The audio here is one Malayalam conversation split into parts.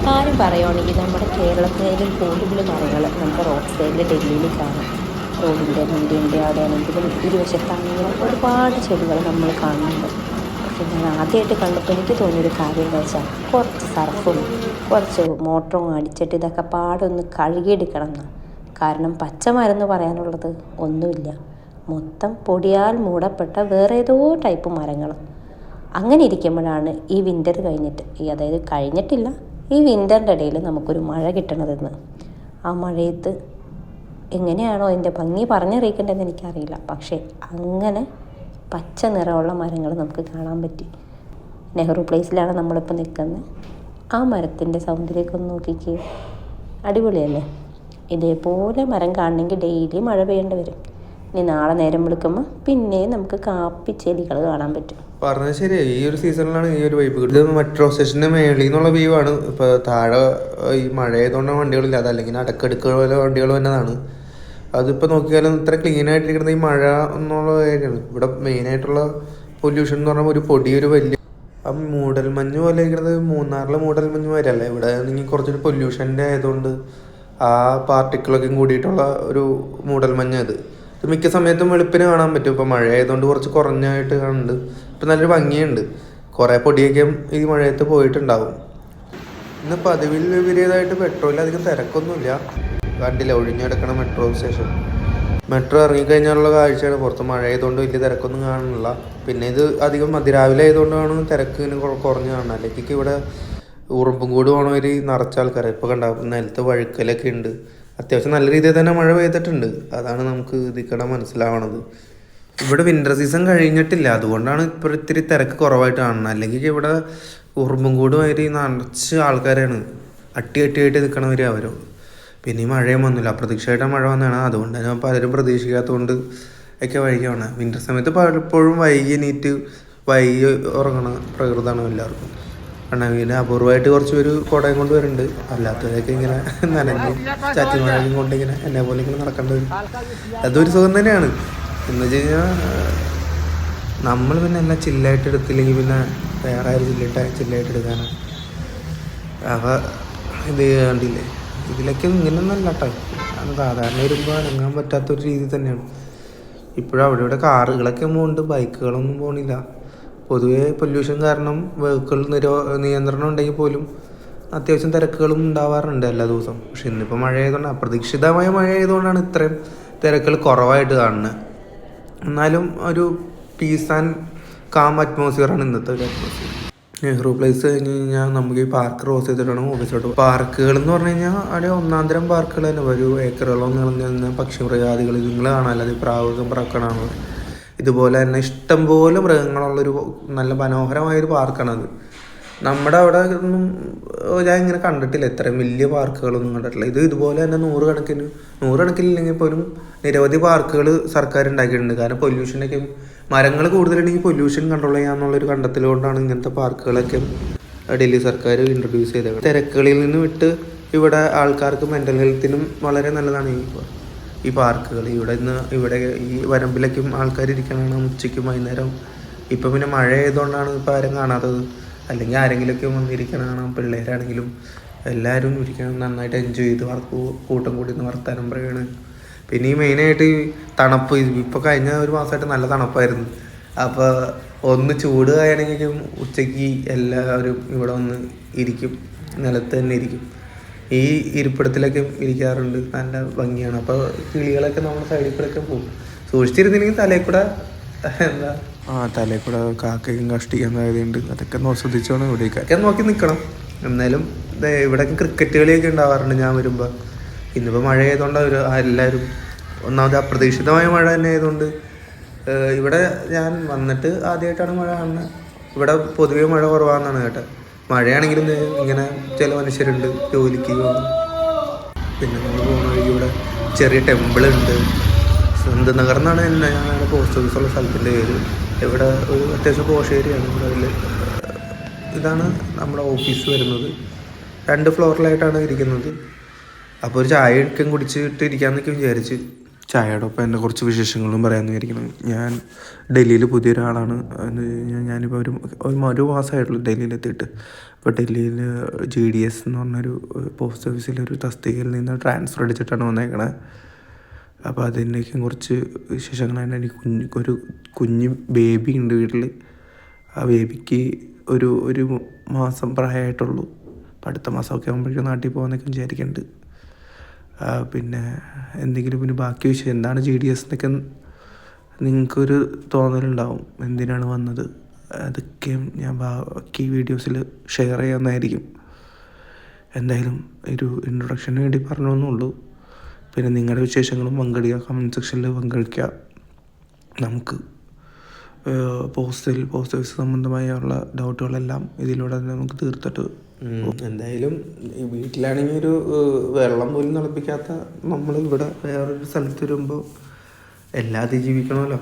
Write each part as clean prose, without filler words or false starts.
കാര്യം പറയുകയാണെങ്കിൽ നമ്മുടെ കേരളത്തിലും കൂടുതൽ മരങ്ങൾ നമുക്ക് റോഡ് സൈഡിൽ ഡൽഹിയിൽ കാണാം. റോഡിൻ്റെ വണ്ടിൻ്റെ അവിടെയാണെങ്കിലും ഇരുവശത്താണെങ്കിലും ഒരുപാട് ചെടികൾ നമ്മൾ കാണുന്നുണ്ട്. പക്ഷെ ഞാൻ ആദ്യമായിട്ട് കണ്ടപ്പോൾ എനിക്ക് തോന്നിയൊരു കാര്യം എന്താ വെച്ചാൽ കുറച്ച് സർഫും കുറച്ച് മോട്ടറും അടിച്ചിട്ട് ഇതൊക്കെ പാടൊന്ന് കഴുകിയെടുക്കണം എന്നാണ്. കാരണം പച്ചമരം പറയാനുള്ളത് ഒന്നുമില്ല, മൊത്തം പൊടിയാൽ മൂടപ്പെട്ട വേറെ ഏതോ ടൈപ്പ് മരങ്ങൾ. അങ്ങനെ ഇരിക്കുമ്പോഴാണ് ഈ വിൻ്റർ അതായത് കഴിഞ്ഞിട്ടില്ല, ഈ വിൻ്ററിൻ്റെ ഇടയിൽ നമുക്കൊരു മഴ കിട്ടണതെന്ന്. ആ മഴയത്ത് എങ്ങനെയാണോ അതിൻ്റെ ഭംഗി പറഞ്ഞറിയിക്കേണ്ടതെന്ന് എനിക്കറിയില്ല. പക്ഷേ അങ്ങനെ പച്ച നിറമുള്ള മരങ്ങൾ നമുക്ക് കാണാൻ പറ്റി. നെഹ്റു പ്ലേസിലാണ് നമ്മളിപ്പോൾ നിൽക്കുന്നത്. ആ മരത്തിൻ്റെ സൗന്ദര്യമൊക്കെ ഒന്ന് നോക്കിക്കേ, അടിപൊളിയല്ലേ? ഇതേപോലെ മരം കാണണമെങ്കിൽ ഡെയിലി മഴ പെയ്യേണ്ടി വരും. ഇനി നാളെ നേരം വിളിക്കുമ്പോൾ പിന്നെയും നമുക്ക് കാപ്പിച്ചെടികൾ കാണാൻ പറ്റും. പറഞ്ഞത് ശരിയായി. ഈ ഒരു സീസണിലാണ് ഈ ഒരു വൈബ് കിട്ടുന്നത്. ഇത് മെട്രോ സ്റ്റേഷൻ്റെ മേളിൽ നിന്നുള്ള വ്യൂ ആണ്. ഇപ്പോൾ താഴെ ഈ മഴയതുകൊണ്ടാണ് വണ്ടികളില്ല, അതല്ലെങ്കിൽ അടക്കടുക്ക പോലെ വണ്ടികൾ വന്നതാണ്. അതിപ്പോൾ നോക്കിയാലും ഇത്ര ക്ലീൻ ആയിട്ടിരിക്കുന്നത് ഈ മഴ എന്നുള്ള കാര്യമാണ്. ഇവിടെ മെയിനായിട്ടുള്ള പൊല്യൂഷൻ എന്ന് പറഞ്ഞാൽ ഒരു പൊടിയൊരു വലിയ ആ മൂടൽമഞ്ഞ് പോലെ ഇരിക്കുന്നത് മൂന്നാറിലെ മൂടൽമഞ്ഞ് വരെയല്ല. ഇവിടെ ആണെങ്കിൽ കുറച്ചൊരു പൊല്യൂഷൻ്റെ ആയതുകൊണ്ട് ആ പാർട്ടിക്കിളൊക്കെ കൂടിയിട്ടുള്ള ഒരു മൂടൽമഞ്ഞ് ഇത് മിക്ക സമയത്തും വെളുപ്പിന് കാണാൻ പറ്റും. ഇപ്പോൾ മഴ ആയതുകൊണ്ട് കുറച്ച് കുറഞ്ഞായിട്ട് കാണുന്നുണ്ട്. ഇപ്പം നല്ലൊരു ഭംഗിയുണ്ട്. കുറേ പൊടിയൊക്കെ ഈ മഴയത്ത് പോയിട്ടുണ്ടാവും. ഇന്ന് പതിവിൽ വിപരീതമായിട്ട് പെട്രോളിൽ അധികം തിരക്കൊന്നുമില്ല. കണ്ടില്ല, ഒഴിഞ്ഞെടുക്കണ മെട്രോ സ്റ്റേഷൻ. മെട്രോ ഇറങ്ങിക്കഴിഞ്ഞാലുള്ള കാഴ്ചയാണ്. പുറത്ത് മഴ ആയതുകൊണ്ട് വലിയ തിരക്കൊന്നും കാണുന്നില്ല. പിന്നെ ഇത് അധികം അതിരാവിലെ ആയതുകൊണ്ടാണ് തിരക്കിന് കുറഞ്ഞ് കാണുന്നത്. അല്ലെങ്കിൽ ഇവിടെ ഉറുമ്പും കൂട് പോകണവർ നിറച്ച ആൾക്കാരെ ഇപ്പോൾ കണ്ടാകും. നിലത്ത് വഴുക്കലൊക്കെ ഉണ്ട്. അത്യാവശ്യം നല്ല രീതിയിൽ തന്നെ മഴ പെയ്തിട്ടുണ്ട്. അതാണ് നമുക്ക് ഇതിക്കടെ മനസ്സിലാവണത്. ഇവിടെ വിൻ്റർ സീസൺ കഴിഞ്ഞിട്ടില്ല, അതുകൊണ്ടാണ് ഇപ്പോൾ ഇത്തിരി തിരക്ക് കുറവായിട്ട് കാണുന്നത്. അല്ലെങ്കിൽ ഇവിടെ ഉറുമ്പും കൂട് വരി നിറച്ച് ആൾക്കാരാണ്, അട്ടിയായിട്ട് നിൽക്കണവർ അവരോ. പിന്നെ ഈ മഴയും വന്നില്ല, അപ്രതീക്ഷിതമായിട്ട് മഴ വന്നതാണ്. അതുകൊണ്ട് തന്നെ പലരും പ്രതീക്ഷിക്കാത്തതുകൊണ്ട് ഒക്കെ വൈകിയാണ്. വിൻ്റർ സമയത്ത് പലപ്പോഴും വൈകി എണീറ്റ് വൈകി ഉറങ്ങണ പ്രകൃതമാണ് എല്ലാവർക്കും. കണ്ണവീന് അപൂർവമായിട്ട് കുറച്ച് പേര് കുടയും കൊണ്ട് വരുന്നുണ്ട്. അല്ലാത്തവരൊക്കെ ഇങ്ങനെ നനഞ്ഞ് ചാറ്റിമഴയും കൊണ്ട് ഇങ്ങനെ എന്നെ പോലെ ഇങ്ങനെ നടക്കേണ്ടി വരും. അതൊരു സുഖം തന്നെയാണ്. എന്ന് വെച്ച് കഴിഞ്ഞാൽ നമ്മൾ പിന്നെ എല്ലാം ചില്ലായിട്ട് എടുത്തില്ലെങ്കിൽ പിന്നെ വേറെ ആരും ചില്ലായിട്ട് എടുക്കാനാണ്. അപ്പോൾ ഇത് കണ്ടില്ലേ, ഇതിലൊക്കെ ഇങ്ങനെയൊന്നല്ല കേട്ടോ. അത് സാധാരണ വരുമ്പോൾ അനങ്ങാൻ പറ്റാത്തൊരു രീതി തന്നെയാണ്. ഇപ്പോഴും അവിടെ ഇവിടെ കാറുകളൊക്കെ പോകുന്നുണ്ട്, ബൈക്കുകളൊന്നും പോകണില്ല. പൊതുവേ പൊല്യൂഷൻ കാരണം വെഹിക്കിൾ നിയന്ത്രണം ഉണ്ടെങ്കിൽ പോലും അത്യാവശ്യം തിരക്കുകളും ഉണ്ടാവാറുണ്ട് എല്ലാ ദിവസവും. പക്ഷെ ഇന്നിപ്പോൾ മഴ ആയതുകൊണ്ട്, അപ്രതീക്ഷിതമായ മഴ ആയതുകൊണ്ടാണ് ഇത്രയും തിരക്കുകൾ കുറവായിട്ട് കാണുന്നത്. എന്നാലും ഒരു പീസ് ആൻഡ് കാം അറ്റ്മോസ്ഫിയറാണ് ഇന്നത്തെ ഒരു അറ്റ്മോസ്ഫിയർ. നെഹ്റു പ്ലേസ് കഴിഞ്ഞ് കഴിഞ്ഞാൽ നമുക്ക് ഈ പാർക്ക് ക്രോസ് ചെയ്തിട്ടാണ് ഓഫീസിലോട്ട്. പാർക്കുകൾ എന്ന് പറഞ്ഞു കഴിഞ്ഞാൽ അവിടെ ഒന്നാന്തരം പാർക്കുകൾ തന്നെ. ഒരു ഏക്കറുകളോ നിറഞ്ഞ പക്ഷിമൃഗാദികൾ നിങ്ങൾ കാണാമല്ലോ. അത് പ്രാവുകളും പറക്കണമാണ്. ഇതുപോലെ തന്നെ ഇഷ്ടംപോലെ മൃഗങ്ങളുള്ളൊരു നല്ല മനോഹരമായൊരു പാർക്കാണത്. നമ്മുടെ അവിടെ ഒന്നും ഞാൻ ഇങ്ങനെ കണ്ടിട്ടില്ല, ഇത്രയും വലിയ പാർക്കുകളൊന്നും കണ്ടിട്ടില്ല. ഇതുപോലെ തന്നെ നൂറുകണക്കിനില്ലെങ്കിൽ പോലും നിരവധി പാർക്കുകൾ സർക്കാർ ഉണ്ടാക്കിയിട്ടുണ്ട്. കാരണം പൊല്യൂഷനൊക്കെ മരങ്ങൾ കൂടുതലുണ്ടെങ്കിൽ പൊല്യൂഷൻ കൺട്രോൾ ചെയ്യാന്നുള്ളൊരു കണ്ടെത്തൽ കൊണ്ടാണ് ഇങ്ങനത്തെ പാർക്കുകളൊക്കെ ഡൽഹി സർക്കാർ ഇൻട്രൊഡ്യൂസ് ചെയ്തത്. തിരക്കുകളിൽ നിന്ന് വിട്ട് ഇവിടെ ആൾക്കാർക്ക് മെൻ്റൽ ഹെൽത്തിനും വളരെ നല്ലതാണ് ഈ പാർക്കുകൾ. ഇവിടെ ഈ വരമ്പിലേക്കും ആൾക്കാർ ഇരിക്കണതാണ് ഉച്ചയ്ക്കും വൈകുന്നേരം. ഇപ്പം പിന്നെ മഴ ആയതുകൊണ്ടാണ് ഇപ്പോൾ ആരും കാണാത്തത്. അല്ലെങ്കിൽ ആരെങ്കിലുമൊക്കെ വന്നിരിക്കണതാണ്. പിള്ളേരാണെങ്കിലും എല്ലാവരും ഇരിക്കണം, നന്നായിട്ട് എൻജോയ് ചെയ്ത് കൂട്ടം കൂടി നിന്ന് വർത്താനം പറയാണ്. പിന്നെ ഈ മെയിനായിട്ട് ഈ തണുപ്പ്, ഇപ്പോൾ കഴിഞ്ഞ ഒരു മാസമായിട്ട് നല്ല തണുപ്പായിരുന്നു. അപ്പോൾ ഒന്ന് ചൂട് കഴിയണമെങ്കിലും ഉച്ചയ്ക്ക് എല്ലാവരും ഇവിടെ വന്ന് ഇരിക്കും, നിലത്ത് തന്നെ ഇരിക്കും. ഈ ഇരിപ്പിടത്തിലൊക്കെ ഇരിക്കാറുണ്ട്, നല്ല ഭംഗിയാണ്. അപ്പോൾ കിളികളൊക്കെ നമ്മുടെ സൈഡിൽ കൂടെയൊക്കെ പോകും. സൂക്ഷിച്ചിരുന്നില്ലെങ്കിൽ തലയിൽ കൂടെ തലയിൽ കൂടെ കാക്കയും കഷ്ടിക്കാൻ സാധ്യതയുണ്ട്. അതൊക്കെ ശ്രദ്ധിച്ചോണം. ഇവിടേക്കൊക്കെ നോക്കി നിൽക്കണം. എന്നാലും ഇവിടെയൊക്കെ ക്രിക്കറ്റ് കളിയൊക്കെ ഉണ്ടാവാറുണ്ട് ഞാൻ വരുമ്പോൾ. ഇന്നിപ്പോൾ മഴ ആയതുകൊണ്ട് എല്ലാവരും ഒന്നാമത് അപ്രതീക്ഷിതമായ മഴ തന്നെ ആയതുകൊണ്ട് ഇവിടെ ഞാൻ വന്നിട്ട് ആദ്യമായിട്ടാണ് മഴ കാണുന്നത്. ഇവിടെ പൊതുവേ മഴ കുറവാണെന്നാണ് കേട്ടത്. മഴയാണെങ്കിലും ഇങ്ങനെ ചില മനുഷ്യരുണ്ട് ജോലിക്ക് പോകുന്നു. പിന്നെ നമ്മൾ പോകുന്ന വഴി ഇവിടെ ചെറിയ ടെമ്പിളുണ്ട്. സന്ത് നഗർ എന്നാണ് ഞങ്ങളുടെ പോസ്റ്റ് ഓഫീസുള്ള സ്ഥലത്തിൻ്റെ പേര്. ഇവിടെ ഒരു അത്യാവശ്യം പോഷ് ഏരിയയാണ്. ഇവിടെ ഇതാണ് നമ്മുടെ ഓഫീസ് വരുന്നത്. 2 ഫ്ലോറിലായിട്ടാണ് ഇരിക്കുന്നത്. അപ്പോൾ ഒരു ചായ ഒക്കെ കുടിച്ചിട്ട് ഇരിക്കാമെന്നൊക്കെ വിചാരിച്ച്. ചായയോടൊപ്പം എൻ്റെ കുറച്ച് വിശേഷങ്ങളും പറയാമെന്ന് വിചാരിക്കണം. ഞാൻ ഡൽഹിയിൽ പുതിയൊരാളാണ്. എന്ന് കഴിഞ്ഞാൽ ഞാനിപ്പോൾ ഒരു മാസമായിട്ടുള്ളൂ ഡൽഹിയിലെത്തിയിട്ട്. അപ്പോൾ ഡൽഹിയിൽ GDS എന്ന് പറഞ്ഞൊരു പോസ്റ്റ് ഓഫീസിലൊരു തസ്തികയിൽ നിന്ന് ട്രാൻസ്ഫർ അടിച്ചിട്ടാണ് വന്നേക്കണത്. അപ്പോൾ അതിൻ്റെയൊക്കെ കുറച്ച് വിശേഷങ്ങളാണ്. എനിക്ക് ഒരു കുഞ്ഞ് ബേബി ഉണ്ട് വീട്ടിൽ. ആ ബേബിക്ക് ഒരു മാസം പ്രായമായിട്ടുള്ളൂ. അപ്പോൾ അടുത്ത മാസമൊക്കെ ആകുമ്പോഴേക്കും നാട്ടിൽ പോകാമെന്നൊക്കെ വിചാരിക്കുന്നുണ്ട്. പിന്നെ എന്തെങ്കിലും പിന്നെ ബാക്കി വിഷയം എന്താണ് GDS എന്നൊക്കെ നിങ്ങൾക്കൊരു തോന്നലുണ്ടാവും, എന്തിനാണ് വന്നത്. അതൊക്കെ ഞാൻ ബാക്കി വീഡിയോസിൽ ഷെയർ ചെയ്യാവുന്നതായിരിക്കും. എന്തായാലും ഒരു ഇൻട്രൊഡക്ഷന് വേണ്ടി പറഞ്ഞോന്നുള്ളൂ. പിന്നെ നിങ്ങളുടെ വിശേഷങ്ങളും പങ്കെടുക്കുക, കമൻറ്റ് സെക്ഷനിൽ പങ്കെടുക്കുക. നമുക്ക് പോസ്റ്റ് ഓഫീസ് സംബന്ധമായുള്ള ഡൗട്ടുകളെല്ലാം ഇതിലൂടെ നമുക്ക് തീർത്തിട്ട് എന്തായാലും ഈ വീട്ടിലാണെങ്കിൽ ഒരു വെള്ളം പോലും തിളപ്പിക്കാത്ത നമ്മളിവിടെ വേറൊരു സ്ഥലത്ത് വരുമ്പോൾ എല്ലാം അതിജീവിക്കണമല്ലോ.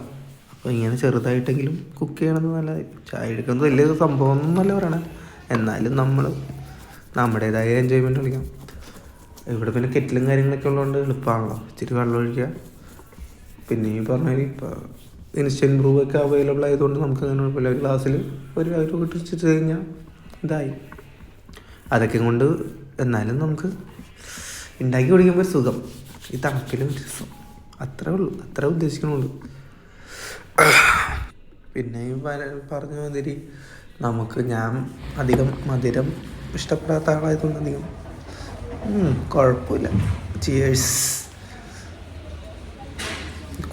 അപ്പോൾ ഇങ്ങനെ ചെറുതായിട്ടെങ്കിലും കുക്ക് ചെയ്യണമെന്ന് നല്ലതായി. ചായ എടുക്കുന്നത് വലിയ സംഭവമൊന്നും നല്ല പറയണേ, എന്നാലും നമ്മൾ നമ്മുടേതായ എൻജോയ്മെൻറ്റ് കളിക്കാം. ഇവിടെ പിന്നെ കെറ്റിലും കാര്യങ്ങളൊക്കെ ഉള്ളതുകൊണ്ട് എളുപ്പമാണല്ലോ. ഇച്ചിരി വെള്ളം ഒഴിക്കുക. പിന്നെ ഈ പറഞ്ഞാൽ ഇപ്പോൾ ഇൻസ്റ്റൻറ്റ് ബ്രൂവൊക്കെ അവൈലബിൾ ആയതുകൊണ്ട് നമുക്ക് അങ്ങനെ കുഴപ്പമില്ല. ഒരു ഗ്ലാസ്സിൽ ഒരു ഇട്ടിട്ട് കഴിഞ്ഞാൽ ഇതായി. അതൊക്കെ കൊണ്ട് എന്നാലും നമുക്ക് ഉണ്ടാക്കി കുടിക്കുമ്പോൾ സുഖം, ഈ തണുപ്പിലും രസം. അത്രേ ഉള്ളൂ, അത്രേ ഉദ്ദേശിക്കണുള്ളൂ. പിന്നെ ഈ പറഞ്ഞ മാതിരി ഞാൻ അധികം മധുരം ഇഷ്ടപ്പെടാത്ത ആളായതുകൊണ്ട് അധികം കുഴപ്പമില്ല. ചിയേഴ്സ്.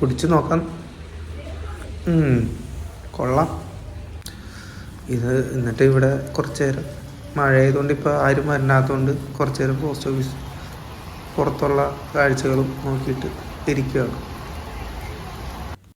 കുടിച്ച് നോക്കാം. കൊള്ളാം ഇത്. എന്നിട്ട് ഇവിടെ കുറച്ച് നേരം മഴ ആയതുകൊണ്ട് ഇപ്പോൾ ആരും വരണാത്തതുകൊണ്ട് കുറച്ച് നേരം പോസ്റ്റ് ഓഫീസ് പുറത്തുള്ള കാഴ്ചകളും നോക്കിയിട്ട് ഇരിക്കുകയാണ്.